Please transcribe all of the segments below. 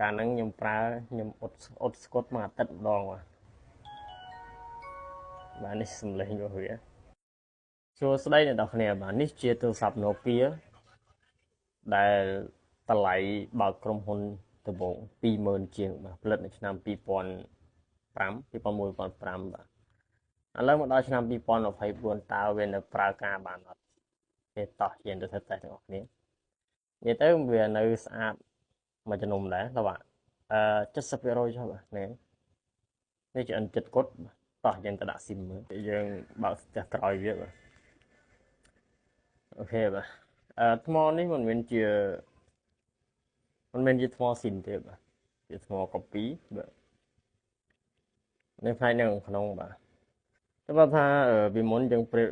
កាលហ្នឹងខ្ញុំប្រើខ្ញុំអ៊ុតស្កុតមួយអាទិត្យម្ដងបាទនេះសំឡេងរបស់វាសួស្តីអ្នកនរគ្នាបាទនេះជាទូរស័ព្ទ Nokia ដែលតម្លៃបើកក្រុមហ៊ុនដំបូង 20,000 ជាងបាទផលិតនៅឆ្នាំ2005 បាទឥឡូវមកដល់ឆ្នាំ2024តើវានៅប្រើការបានអត់ទេតោះយើងទៅធ្វើតេស្តទាំងអស់គ្នានិយាយទៅវានៅស្អាតមួយចំនួនដែរតើបាទ70% ចុះបាទនេះជា N7 គត់តោះយើងទៅដាក់ SIM មើលយើងបើកផ្ទះក្រោយវាបាទអូខេបាទថ្មនេះមិនមែនជាថ្ម SIM ទេបាទជាថ្ម copy បាទនៅផ្នែកនៅក្នុងបាទតែបើថាពីមុនយើងប្រើ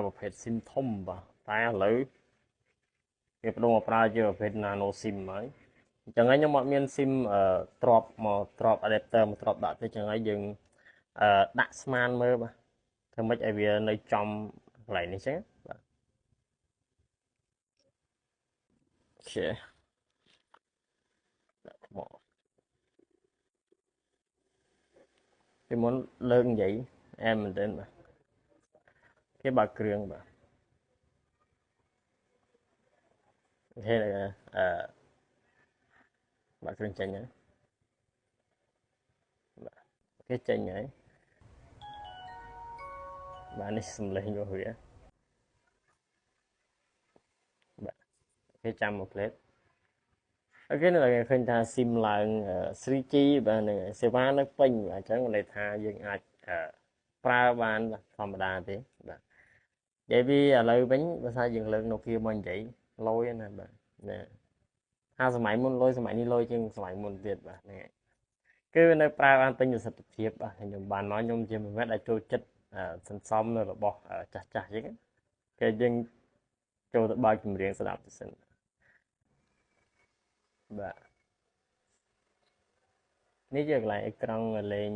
ប្រភេទ SIM ធំបាទតែឥឡូវវាបដូរមកប្រើជាប្រភេទ nano SIM ហើយអញ្ចឹងហើយខ្ញុំអត់មាន SIM ទ្របមកទ្រប adapter មកទ្របដាក់ទេអញ្ចឹងហើយយើងដាក់ស្មានមើលបាទធ្វើម៉េចឲ្យវានៅចំកន្លែងនេះចឹងបាទអូខេដាក់ថ្មពីមុនលើកនិយាយអែមមែនទែនបាទគេបើកគ្រឿងបាទអូខេបើកគ្រឿងចេញហើយបាទគេចេញហើយបាទនេះសំឡេងរបស់វាបាទគេចាំមួយផ្លេតអូខេនៅឃើញថា SIM ឡើង 3G បាទនឹងសេវានៅពេញបាទអញ្ចឹងន័យថាយើងអាចប្រើបានធម្មតាទេបាទនិយាយពីឥឡូវវិញបើថាយើងលើក Nokia មកនិយាយលយណាបាទណាថាសម័យមុនលយសម័យនេះលយជាងសម័យមុនទៀតបាទហ្នឹងហើយគឺនៅប្រើបានពេញប្រសិទ្ធភាពបាទខ្ញុំបានមកខ្ញុំជាមិត្តដែលចូលចិត្តសន្សំនៅរបស់ចាស់ចាស់អញ្ចឹងគេយើងចូលទៅបើកចម្រៀងស្ដាប់ទៅសិនបាទនេះជាកន្លែងអេក្រង់លេង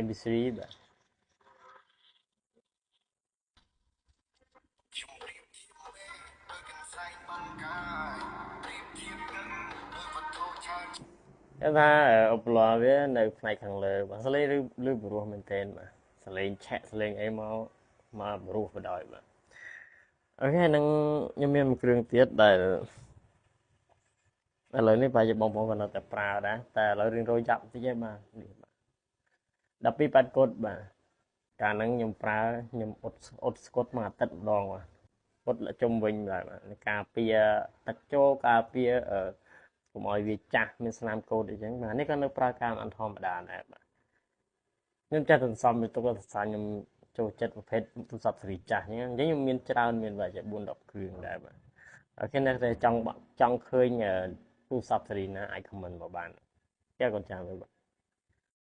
MP3 បាទគេថាឧបករណ៍វានៅផ្នែកខាងលើបាទសលេងឬព្រោះមែនទែនបាទសលេងឆាក់សលេងអីមកព្រោះបដ ாய் បាទអូខេហ្នឹងខ្ញុំមានមួយគ្រឿងទៀតដែលឥឡូវនេះប្រហែលជាបងប្អូនក៏នៅតែប្រើដែរតែឥឡូវរៀងរយយ៉ាប់តិចឯងបាទនេះបាទ12ប៉ែតគត់បាទកាលហ្នឹងខ្ញុំប្រើខ្ញុំអ៊ុតស្កុតមួយអាទិត្យម្ដងបាទអ៊ុតជុំវិញបាទការពារទឹកចូលការពារកុំឲ្យវាចាស់មានស្នាមកូដអីចឹងបាទនេះក៏នៅប្រើការអត់ធម្មតាដែរបាទខ្ញុំចេះតែសន្សំវាទុកទៅសាខ្ញុំចូលចិត្តប្រភេទទូរស័ព្ទស៊េរីចាស់អញ្ចឹងខ្ញុំមានច្រើនមានបាទជា4-10គ្រឿងដែរបាទអូខេអ្នកតែចង់ឃើញទូរស័ព្ទស៊េរីណាអាច comment មកបានចាកូនចាំទៅបាទ